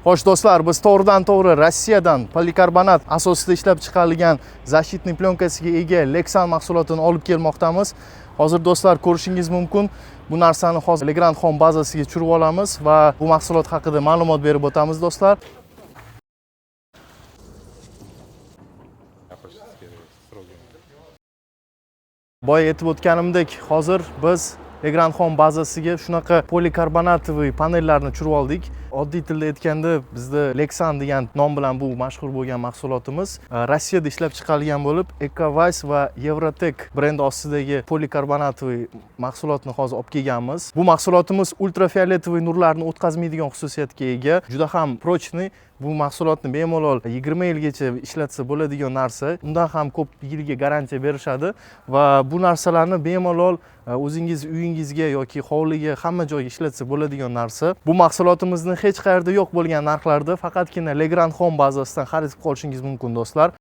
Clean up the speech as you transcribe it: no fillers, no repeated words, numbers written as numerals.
Xo'sh do'stlar, biz to'g'ridan-to'g'ri Rossiyadan polikarbonat asosida ishlab chiqarilgan защитный plyonкasiga ega Lexan mahsulotini olib kelmoqdamiz. Hozir do'stlar ko'rishingiz mumkin. Bu narsani hozir Legrand Home bazasiga tushirib olamiz va bu mahsulot haqida ma'lumot berib o'tamiz do'stlar. Boya aytib o'tganimdek, hozir biz Legrand Home bazasiga shunaqa polikarbonatoviy panellarni tushirib oldik. Oddiy tilda aytganda bizda Lexan degan nom bilan bu mashhur bo'lgan mahsulotimiz Rossiyada ishlab chiqarilgan bo'lib, Ecovise va Eurotech brendi ostidagi polikarbonatoviy mahsulotni hozir olib kelganmiz. Bu mahsulotimiz ultrafioletoviy nurlarni o'tkazmaydigan xususiyatga ega, juda ham prochniy. Bu mahsulotni bemalol 20 yilgacha ishlatsa bo'ladigan narsa. Undan ham ko'p yilga garantiya berishadi va bu narsalarni bemalol o'zingiz uyingizga yoki hovliga hamma joyga ishlatsa bo'ladigan narsa. Bu mahsulotimizni hech qayerda yo'q bo'lgan narxlarda faqatgina Legrand Home bazasidan xarid qilib qolishingiz mumkin do'stlar.